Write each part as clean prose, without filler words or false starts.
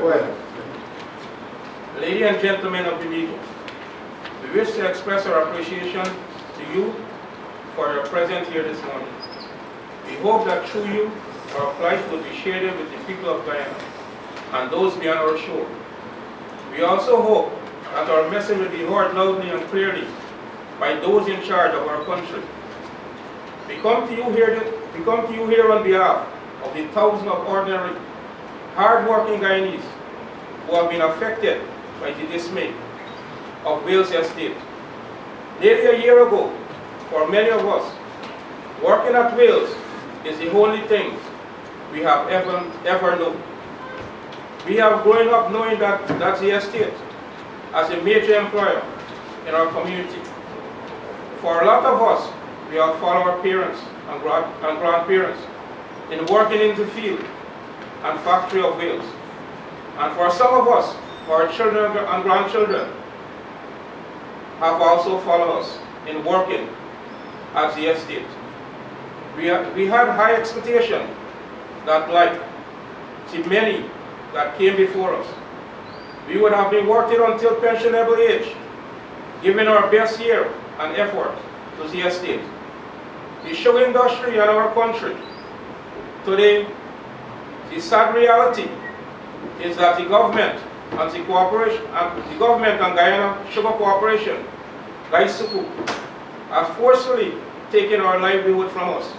Go ahead. Ladies and gentlemen of the media, we wish to express our appreciation to you for your presence here this morning. We hope that through you, our plight will be shared with the people of Guyana and those beyond our shore. We also hope that our message will be heard loudly and clearly by those in charge of our country. We come to you here on behalf of the thousands of ordinary, hard-working Guyanese who have been affected by the dismay of Wales Estate. Nearly a year ago, for many of us, working at Wales is the only thing we have ever known. We have grown up knowing that the estate as a major employer in our community. For a lot of us, we have followed our parents and grandparents in working in the field and factory of Wales. And for some of us, our children and grandchildren have also followed us in working at the estate. We had high expectation that, like the many that came before us, we would have been working until pensionable age, giving our best year and effort to the estate. The show industry in our country today, the sad reality is that the government and the government and Guyana Sugar Corporation, GAWU, have forcefully taken our livelihood from us.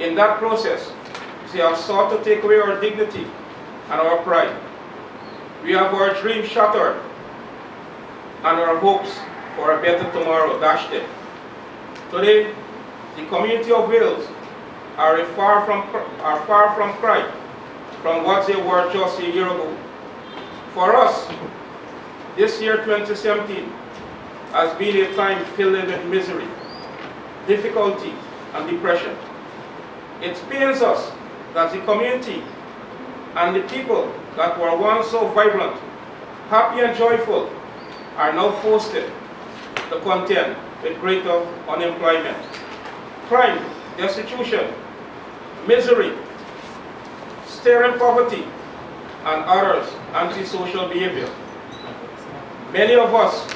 In that process, they have sought to take away our dignity and our pride. We have our dreams shattered and our hopes for a better tomorrow dashed in. Today, the community of Wales are far from cry from what they were just a year ago. For us, this year 2017 has been a time filled with misery, difficulty, and depression. It pains us that the community and the people that were once so vibrant, happy and joyful are now forced to contend with greater unemployment, crime, destitution, misery, staring poverty, and others antisocial behavior. Many of us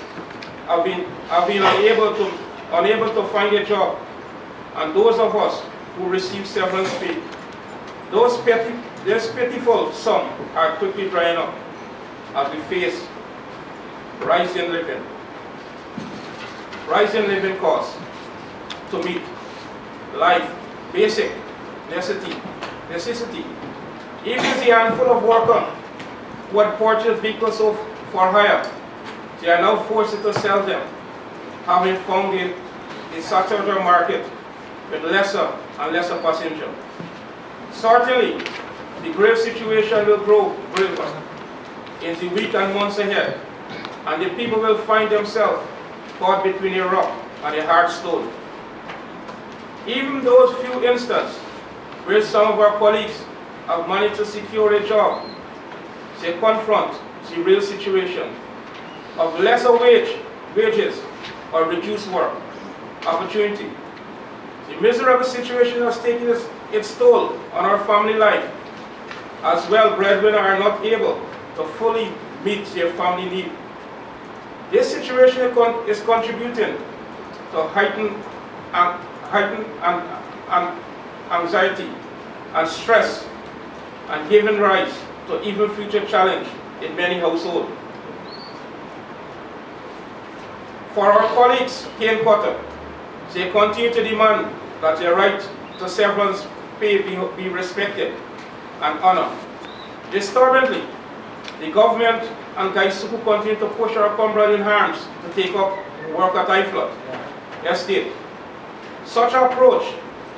have been unable to find a job, and those of us who receive severance pay, this pitiful sum are quickly drying up as we face rising costs to meet life, basic necessity. Even the handful of workers who had purchased vehicles for hire, they are now forced to sell them, having found a saturated market with lesser and lesser passengers. Certainly, the grave situation will grow graver in the weeks and months ahead, and the people will find themselves caught between a rock and a hard stone. Even those few instances where some of our colleagues have managed to secure a job, they confront the real situation of lesser wages or reduced work opportunity. The miserable situation has taken its toll on our family life. As well, breadwinners are not able to fully meet their family need. This situation is contributing to heightened anxiety and stress, and giving rise to even future challenge in many households. For our colleagues, cane cutter, they continue to demand that their right to severance pay be respected and honored. Disturbingly, the government and GAWU continue to push our comrades in arms to take up work at IFLOT estate. Such approach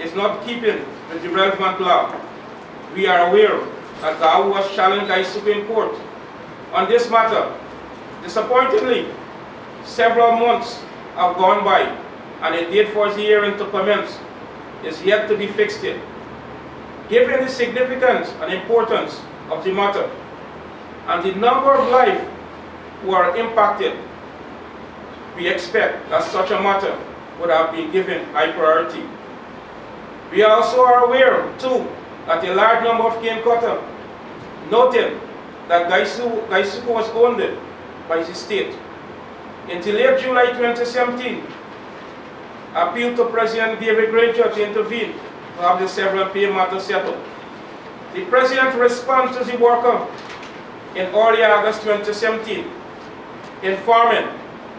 is not keeping with the relevant law. We are aware that GAWU has challenged GAWU in court on this matter. Disappointingly, several months have gone by, and a date for the hearing to commence is yet to be fixed in. Given the significance and importance of the matter, and the number of lives who are impacted, we expect that such a matter would have been given high priority. We also are aware, too, that a large number of cane cutters noted that GAWU was owned by the state. Until late July 2017, appealed to President David Granger to intervene to have the several pay matter settled. The President responded to the worker in early August 2017, informing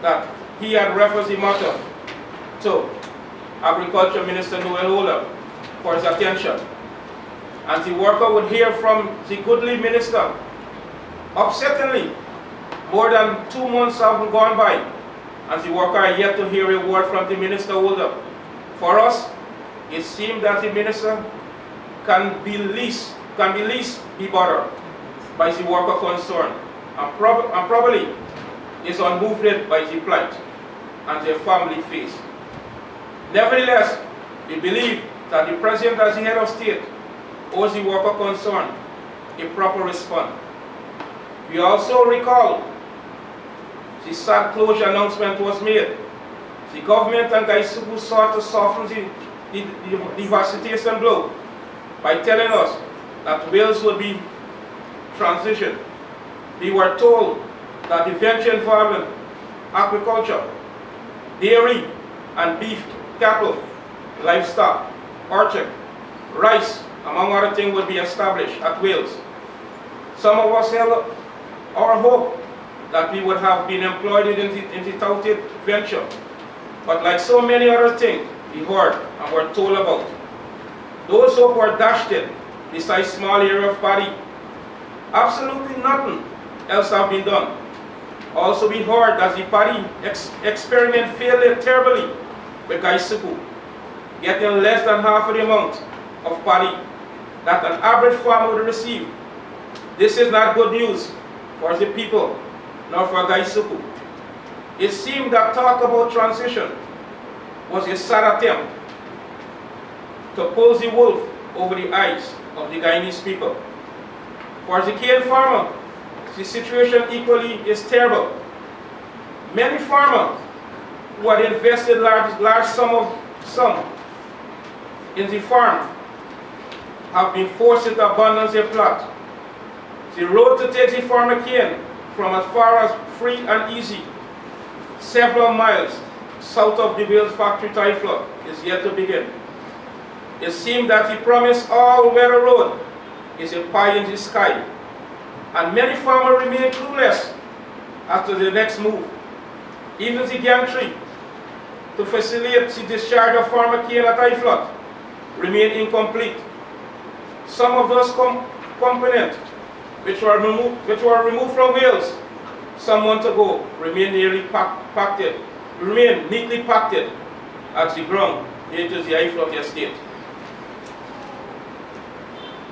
that he had referred the matter to Agriculture Minister Noel Ola for his attention, and the worker would hear from the goodly minister. Upsettingly, more than 2 months have gone by, and the worker are yet to hear a word from the minister Ola. For us, it seemed that the minister can be least be bothered by the worker concerned, and probably is unmoved by the plight and their family face. Nevertheless, we believe that the President, as the head of state, owes the worker concerned a proper response. We also recall the sad closure announcement was made. The government and GAWU sought to soften the devastating blow by telling us that Wales would be transitioned. We were told that the venture involving agriculture, dairy and beef, cattle, livestock, orchard, rice, among other things, would be established at Wales. Some of us held our hope that we would have been employed in the touted venture, but like so many other things we heard and were told about, those hopes were dashed in besides small area of paddy. Absolutely nothing else have been done. Also, we heard that the paddy experiment failed terribly with GAWU, getting less than half of the amount of paddy that an average farmer would receive. This is not good news for the people, nor for GAWU. It seemed that talk about transition was a sad attempt to pull the wolf over the eyes of the Guyanese people. For the cane farmer, the situation equally is terrible. Many farmers who had invested large sum in the farm have been forced to abandon their plot. The road to take the farmer cane from as far as free and easy, several miles south of the Wales factory tie flood, is yet to begin. It seems that the promised all-weather road is a pie in the sky, and many farmers remain clueless as to the next move. Even the gantry to facilitate the discharge of farmer cane at high flood remain incomplete. Some of those components which were removed from Wales some months ago remain neatly packed at the ground near to the high flood estate.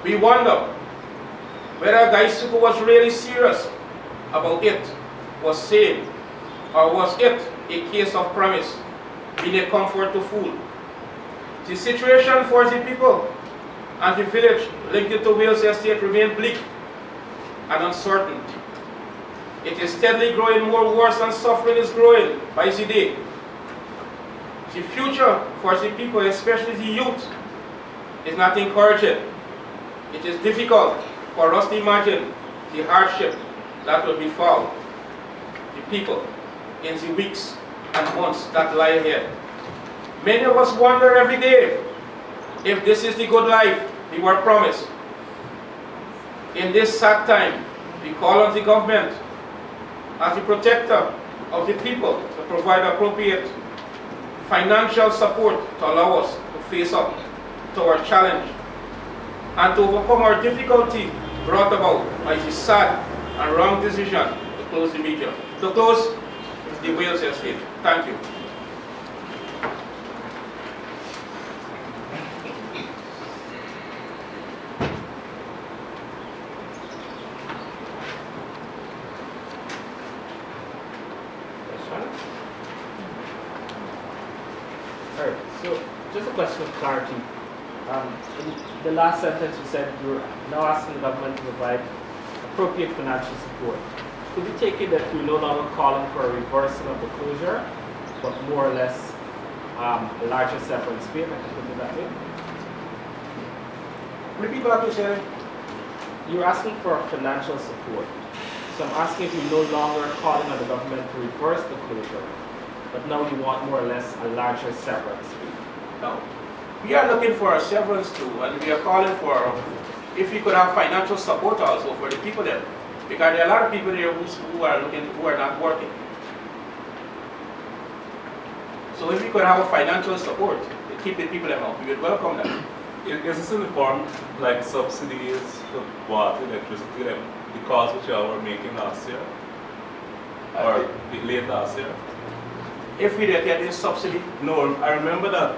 We wonder whether GAWU was really serious about it was saying, or was it a case of promise, being a comfort to fool. The situation for the people and the village linked to Wales estate remain bleak and uncertain. It is steadily growing more worse, and suffering is growing by the day. The future for the people, especially the youth, is not encouraging. It is difficult for us to imagine the hardship that will befall the people in the weeks and months that lie ahead. Many of us wonder every day if this is the good life we were promised. In this sad time, we call on the government as the protector of the people to provide appropriate financial support to allow us to face up to our challenge and to overcome our difficulty brought about by the sad and wrong decision to close the Wales estate. Thank you. Alright, so just a question of clarity. In the last sentence you said you're now asking the government to provide appropriate financial support. Could we take it that you're no longer calling for a reversal of the closure, but more or less a larger severance pay, if I can put it that way? Repeat what you said. you're asking for financial support. So I'm asking if you're no longer calling on the government to reverse the closure, but now you want more or less a larger severance fee. No. We are looking for a severance too, and we are calling for, if we could have financial support also for the people there. Because there are a lot of people there who are not working. So if we could have a financial support to keep the people out, we would welcome that. Is this in the form like subsidies for water, electricity, like the cost which you were making last year? Or late last year? If we did get this subsidy? No, I remember that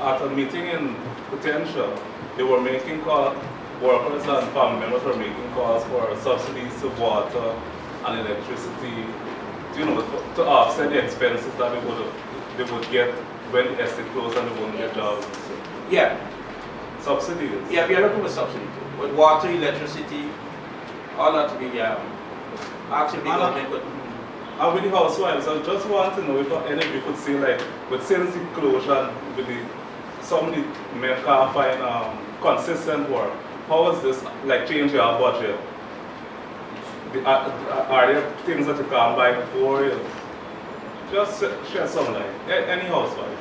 at a meeting in Potential, they were making calls, workers and family members were making calls for subsidies to water and electricity, to offset the expenses that they would get when the estate closed and they wouldn't get jobs. Yeah. Subsidies? Yeah, we are looking for subsidy too. With water, electricity, all that to be asking the government could. And with the housewives, I just want to know if any of you could say, like, with since the closure, some of the men can't find consistent work, how is this like change your budget? Are there things that you can't buy before? Just share some light. Any housewife?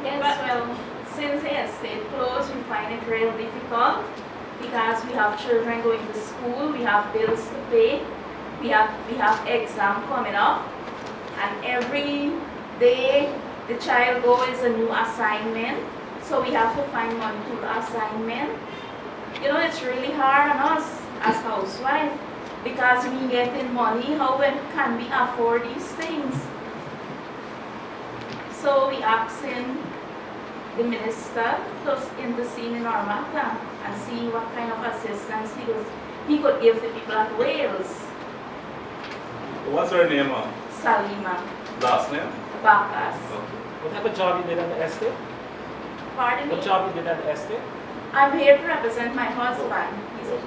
Yes, well, since the estate closed, we find it real difficult because we have children going to school, we have bills to pay, we have exam coming up, and every day the child goes is a new assignment, so we have to find money to the assignment. It's really hard on us as housewives because we getting money, how can we afford these things? So we asking the minister to intercede in our matter and see what kind of assistance he could give the people at Wales. What's her name? Salima. Last name? Bacchus. What type of job you did on the estate? Pardon me? What job you did on the estate? I'm here to represent my husband. He's a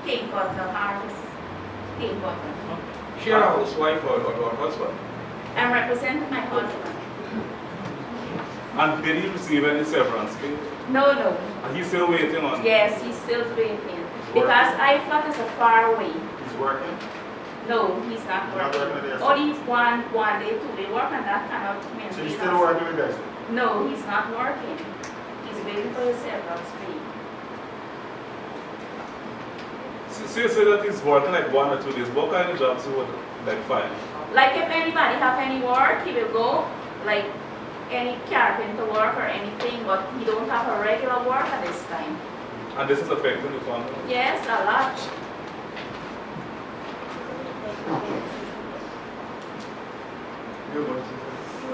cane cutter, harvest cane cutter. She a housewife or husband? I'm representing my husband. And did he receive any severance pay? No. And he's still waiting on? Yes, he's still waiting. Because I-Flat is a far away. He's working? No, he's not Not working. working there, Only one day, 2 day work, and that cannot maintain. So he's still working with guys? No, he's not working. He's waiting for his severance pay. So you say that he's working like 1 or 2 days. What kind of jobs you would like find? Like if anybody have any work, he will go, like any carpenter work or anything, but he don't have a regular work at this time. And this is affecting the family? Yes, a lot.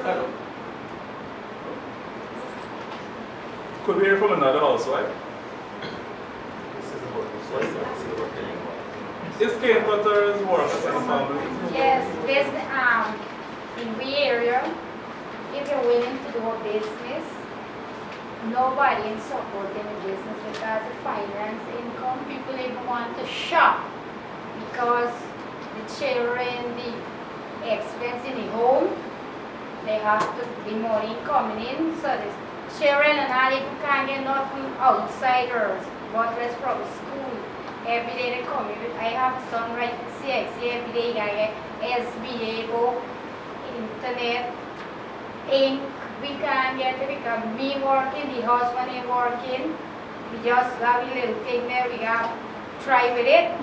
Hello. Could we hear from another housewife? Is cane cutters workers in the family? Yes, this in we area, if you're willing to do a business, nobody is supporting the business because the finance income, people even want to shop because the children, the expense in the home, they have to, the money coming in, so the children and all even can't get nothing outside or what less from school. Every day they come in. I have son right CXC every day. I get SBA book, internet, ink. We can't get it because me working, the husband ain't working. We just got a little thing there. We got to try with it.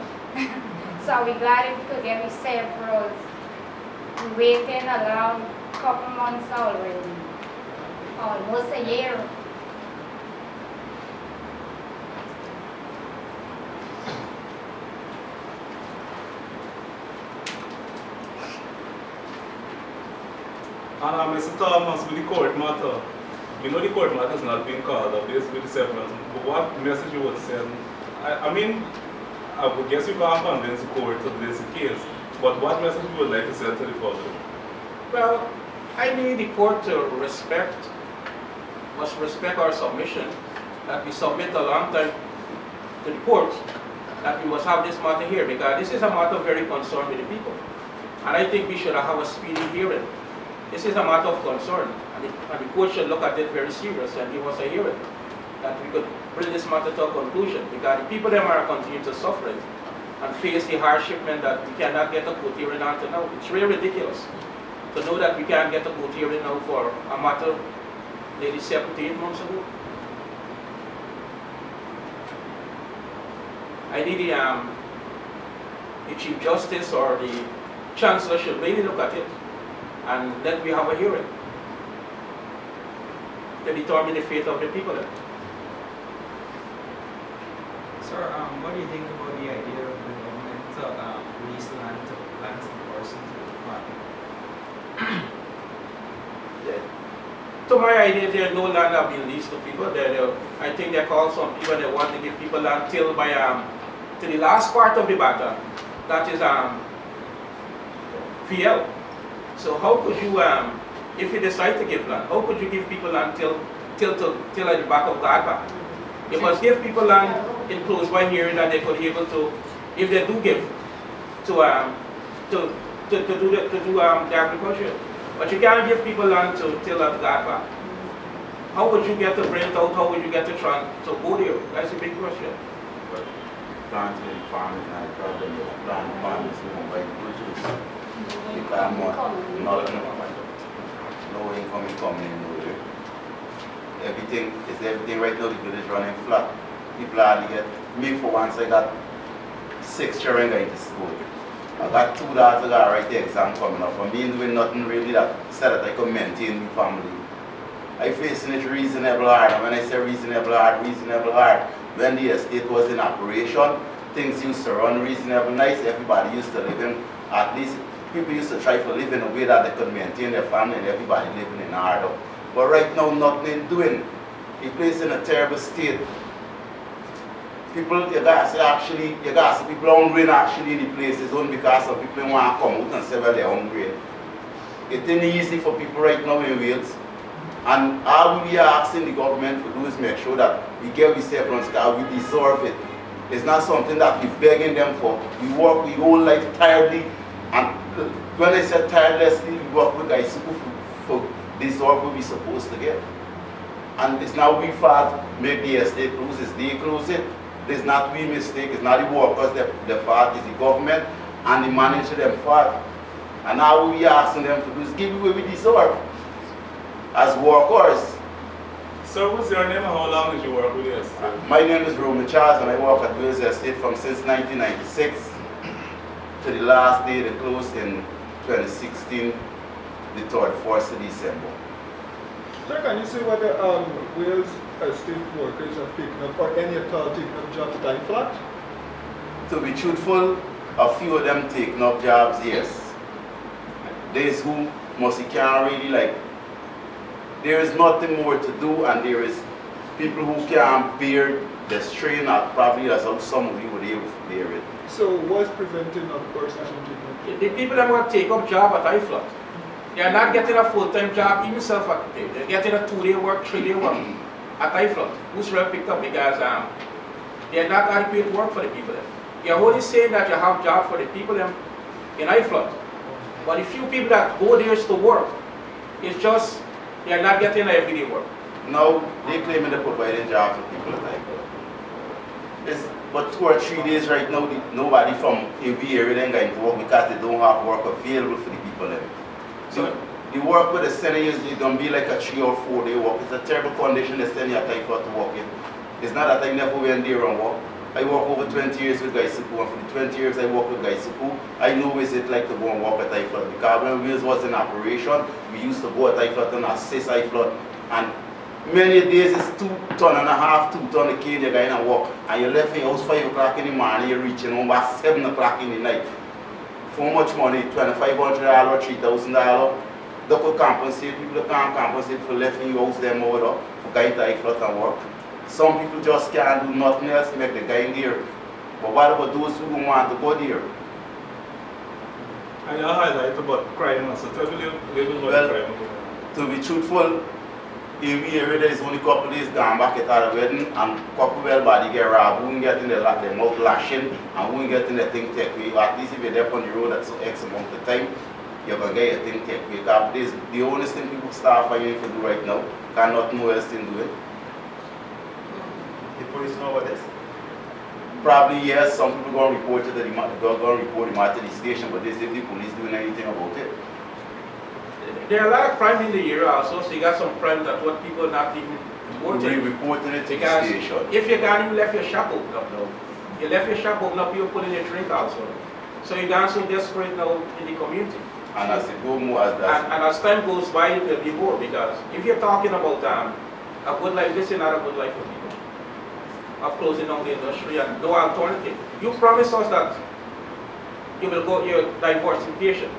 So we glad if we could get me several. We waiting a long couple months already, almost a year. And Mr. Thomas, with the court matter, we know the court matter is not being called up based with the severance, but what message you would send? I mean, I would guess you can't convince the court to this case, but what message you would like to send to the public? Well, I need the court to must respect our submission, that we submit a long time to the court, that we must have this matter here, because this is a matter very concerned with the people. And I think we should have a speedy hearing. This is a matter of concern, and the court should look at it very serious and give us a hearing. that we could bring this matter to a conclusion, because the people them are continuing to suffer it and face the hardship that we cannot get a court hearing until now. It's really ridiculous to know that we can't get a court hearing now for a matter nearly 7 to 8 months ago. I think the Chief Justice or the Chancellor should really look at it and let me have a hearing to determine the fate of the people there. Sir, what do you think about the idea of the government to release land to lands and persons to the farming? To my idea, there no land have been leased to people. I think they call some people, they want to give people land till by to the last part of the battle. That is VL. So how could you, if you decide to give land, how could you give people land till at the back of Guyana? You must give people land in close by area that they could be able to, if they do give, to do the agriculture. But you can't give people land till at Guyana. How would you get to bring it out? How would you get to go there? That's a big question. But planting farming is not a problem. Planting farming is not by produce. Because no income is coming in nowhere. Everything right now, the village running flat. People hardly get, me for once, I got 6 children going to school. I got 2 daughters that write the exam coming up. I'm being doing nothing really that said that I could maintain my family. I facing it reasonable hard, and when I say reasonable hard, when the estate was in operation, things used to run reasonable nice, everybody used to live in, at least people used to try to live in a way that they could maintain their family and everybody living in order. But right now, nothing is doing. The place in a terrible state. People, you gotta see people hungry actually in the place is only because of people want to come out and say, well, they're hungry. It ain't easy for people right now in Wales. And all we are asking the government to do is make sure that we get ourselves because we deserve it. It's not something that we're begging them for. We work our whole life tiredly, and when I say tirelessly, we work with guys for deserve what we're supposed to get. And it's now we fault make the estate close, it's they close it. It's not we mistake, it's not the workers, the fault, it's the government and the manager them fault. And now we are asking them to do is give what we deserve as workers. Sir, what's your name and how long did you work with the estate? My name is Roman Charles and I work at Wales Estate from since 1996 to the last day they closed in 2016, the 3rd, 4th of December. Sir, can you say whether Wales Estate workers have taken up, or any at all taken up jobs at flat? To be truthful, a few of them taking up jobs, yes. There's who must can't really like, there is nothing more to do, and there is people who can't bear the strain, or probably as how some of you would be able to bear it. So what's preventing a person from taking up? The people that want to take up job at IFLOT, they are not getting a full-time job, even they're getting a 2-day work, 3-day work at IFLOT, who's well picked up because they are not adequate work for the people there. You're only saying that you have job for the people in IFLOT, but the few people that go there to work, it's just they are not getting everyday work. Now, they claiming they're providing jobs for people at IFLOT. But 2 or 3 days right now, nobody from every area then going to work because they don't have work available for the people there. So the work with the center is going to be like a 3 or 4 day work. It's a terrible condition they send you at IFLOT to work in. It's not that I never went there and work. I work over 20 years with Guyana, and for the 20 years I work with Guyana, I know what it's like to go and work at IFLOT. Because when Wales was in operation, we used to go at IFLOT and assist IFLOT. And many days it's 2.5 tons, 2 tons of cane you're going and work. And you left your house 5 o'clock in the morning, you're reaching home by 7 o'clock in the night. For how much money? $2,500, $3,000. They could compensate, people can't compensate for leaving your house them over there, for going to IFLOT and work. Some people just can't do nothing else to make the guy in there. But what about those who don't want to go there? And you highlight about crime also. Tell me a little about crime. To be truthful, in the area there is only a couple days gone back at the wedding, and a couple well body get robbed, who get in the mouth lashing, and who get in the thing take away. At least if you're there on the road that's so X amount of time, you're going to get your thing take away. Because the only thing people start finding to do right now, because nothing else to do it. police know about this? Probably yes, some people going to report it to the matter to the station, but they say the police doing anything about it. There are a lot of crime in the area also, so you got some crime that what people not even They reporting. reporting it to the Because station. if you can't even left your shop open up now, you left your shop open up, you're pulling your drink also. So you're getting so desperate now in the community. And as it go more as that, And as time goes by, it will be more, because if you're talking about a good life, this is not a good life for people. Of closing down the industry and no alternative. You promised us that you will go your diversification.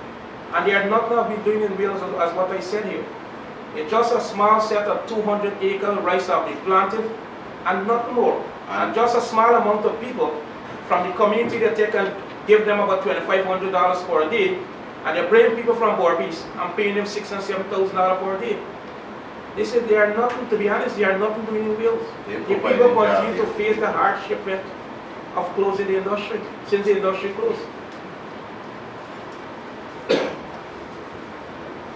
And they are not going to be doing in Wales as what I said here. It's just a small set of 200-acre rice have been planted and not more. And just a small amount of people from the community that take and give them about $2,500 per day, and they bring people from Borbies and paying them $6,000 and $7,000 per day. They said they are nothing, to be honest, they are nothing doing in Wales. The people continue to face the hardship of closing the industry, since the industry closed.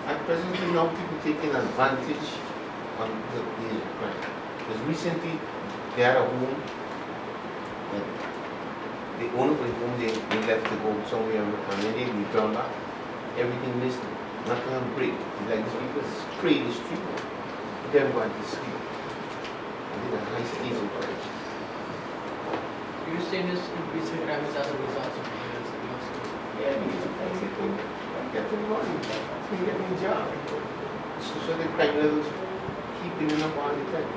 And presently now people taking advantage on the crime. Because recently they had a home, and the owner of the home, they left to go somewhere, and when they return back, everything missing, nothing on break. Like these people spray the street, put everyone to sleep. And then a high stage of crime. You're saying this increase in crime is as a result of violence? Yeah, because people getting money, people getting a job. So the crime levels keeping up all the time.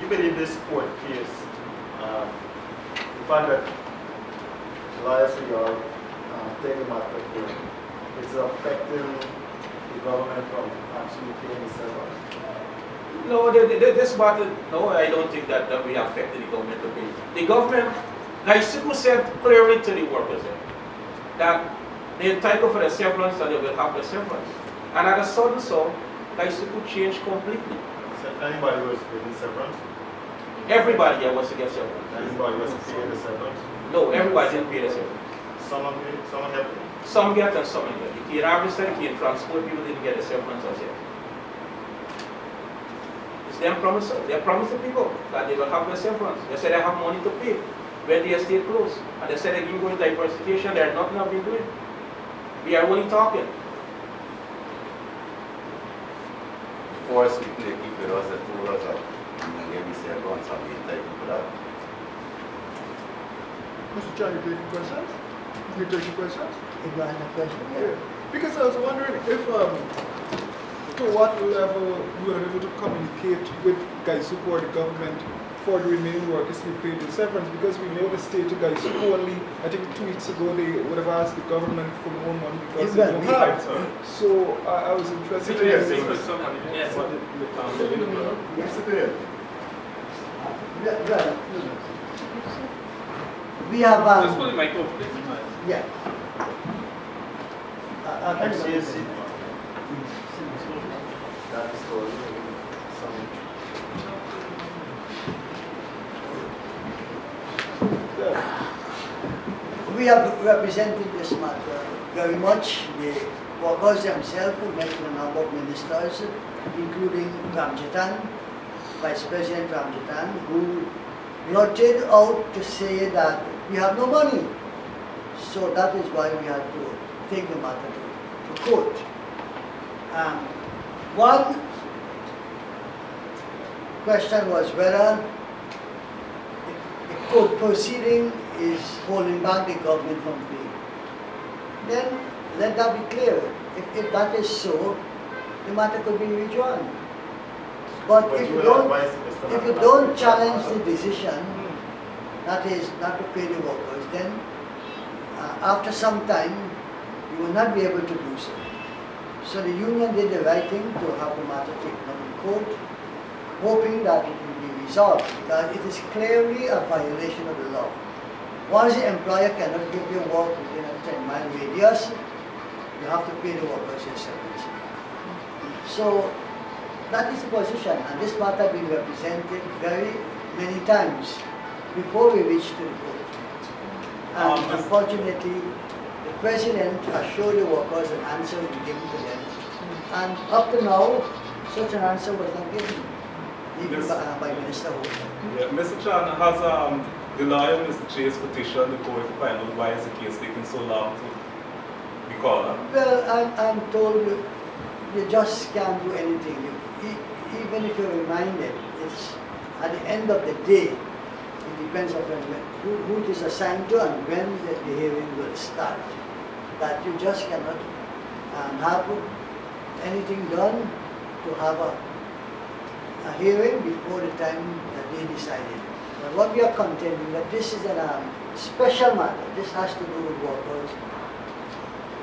You believe this court case, the fact that lawyers for your taking the matter to court, is affecting the government from actually paying the servers? No, this matter, no, I don't think that we affected the government to pay. The government, like Siku said clearly to the workers that they're entitled for the severance and they will have the severance. And at a sudden so, like Siku changed completely. So anybody was getting severance? Everybody here wants to get severance. Anybody was paying the severance? No, everybody didn't pay the severance. Some have. Some get and some get. The key harvester, the key transport people didn't get the severance as yet. It's them promise. They promised the people that they will have their severance. They said they have money to pay when the estate closed. And they said they're going to diversification, they're nothing have been doing. We are only talking. before speaking the people with us, they told us that we can get this severance and we entitled for that. Mr. John, you taking questions? You taking questions? If you have a question, Yeah. Because I was wondering if, to what level you are able to communicate with Guysuku or the government for the remaining workers to be paid the severance, because we know the state of Guysuku only, I think 2 weeks ago, they would have asked the government for more money because they don't have. So I was interested in Yes, this. yes. well, we have, Just put the mic up, please. yeah. We have represented this matter very much. The workers themselves who met with a number of ministers, including Ramjatan, Vice President Ramjatan, who blurted out to say that we have no money. So that is why we had to take the matter to court. One question was whether the court proceeding is holding back the government from paying. Then let that be clear. If that is so, the matter could be withdrawn. But if you don't challenge the decision, that is not to pay the workers, then after some time you will not be able to do so. So the union did the right thing to have the matter taken up in court, hoping that it will be resolved, because it is clearly a violation of the law. Once the employer cannot give you work within a 10-mile radius, you have to pay the workers your severance. So that is the position, and this matter has been represented very many times before we reached to the court. And unfortunately, the President assured the workers an answer will be given to them, and up to now, such an answer was not given. even Yes. by Minister Holt. Yeah, Mr. Chan, has the lawyer, Mr. Chase, petitioned the court to find out why is the case taking so long to be called up? Well, I'm told you just can't do anything. Even if you're reminded, it's at the end of the day, it depends on who it is assigned to and when the hearing will start. That you just cannot have anything done to have a hearing before the time that they decided. But what we are contending that this is a special matter. This has to do with workers'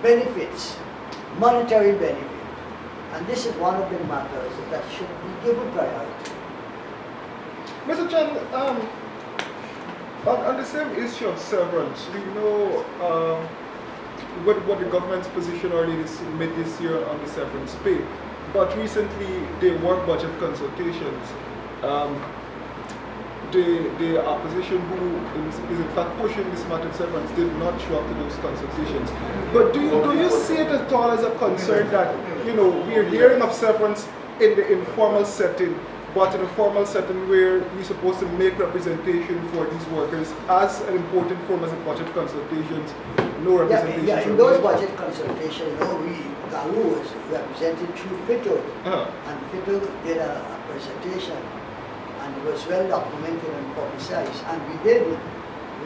benefits, monetary benefit. And this is one of the matters that should be given priority. Mr. Chan, on the same issue of severance, we know what the government's position earlier mid this year on the severance pay. But recently, there were budget consultations. The opposition who is in fact pushing this matter of severance did not show up to those consultations. But do you see it at all as a concern that, we're hearing of severance in the informal setting, but in a formal setting where you're supposed to make representation for these workers as an important form as a budget consultations, no representation? Yeah, in those budget consultations, GAWU was represented through FITO, and FITO did a presentation, and it was well documented and publicized, and we did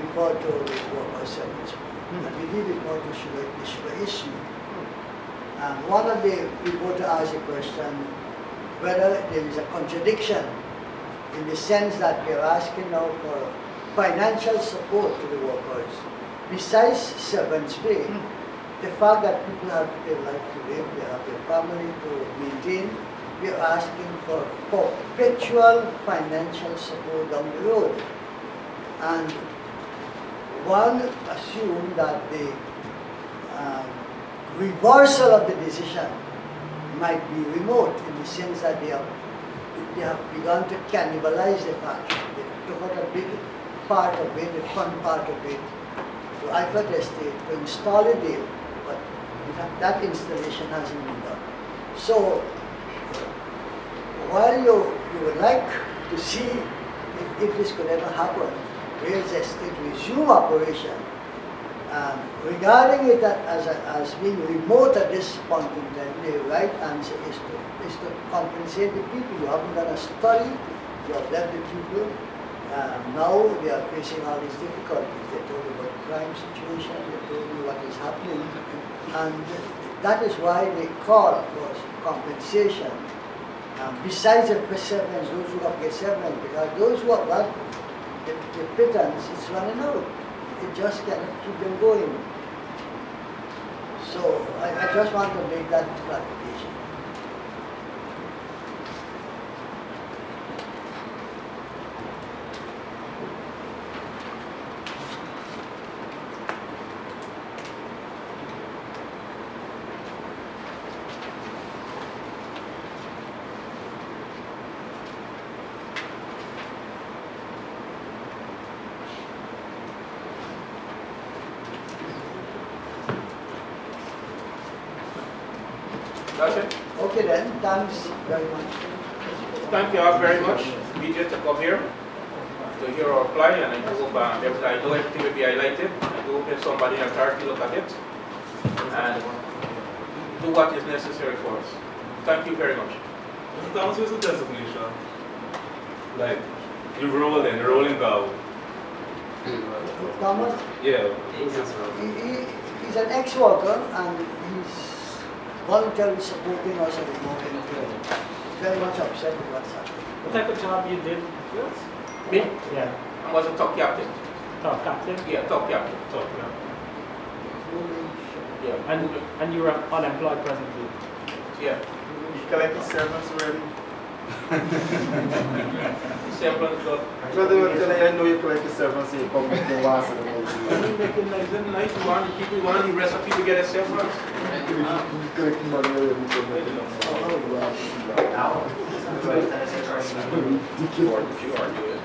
report to the workers' severance, and we did report to the sugar issue. One of the reporters asked a question whether there is a contradiction in the sense that we are asking now for financial support to the workers. Besides severance pay, the fact that people have their life to live, they have their family to maintain, we are asking for perpetual financial support down the road. And one assumed that the reversal of the decision might be remote in the sense that they have begun to cannibalize the factory. They took out a big part of it, the front part of it, to Ifat Estate to install a deal, but that installation hasn't been done. So, while you would like to see if this could ever happen, Wales Estate resume operation, regarding it as being remote at this point in time, the right answer is to compensate the people. You haven't done a study, you have left the people. Now they are facing all these difficulties. They told you about the crime situation, they told you what is happening, and that is why they call for compensation. Besides the severance, those who have get severance, because those who have got the pittance is running out. It just cannot keep them going. So I just want to make that clarification. That's it. Okay then, thanks very much. Thank you all very much. Media to come here to hear our reply, and I hope I know everything will be highlighted. I hope if somebody in authority look at it and do what is necessary for us. Thank you very much. Mr. Thomas, what's the designation? Like, you're rolling GAWU. Thomas, Yeah, who's this role? he's an ex-worker and he's voluntarily supporting us at the moment. Very much upset with what's happening. What type of job you did? Yes. Me? Yeah. I was a top captain. Top captain? Yeah, top captain. Top, yeah. Yeah. And you're unemployed presently? Yeah. You collect the servants already? Semblance of. Well, they were telling you, I know you collect the servants, you come with the last of the You make it nice and nice. You want the people, you want the recipe to get a semblance. You collect money already from the Now, You are doing it.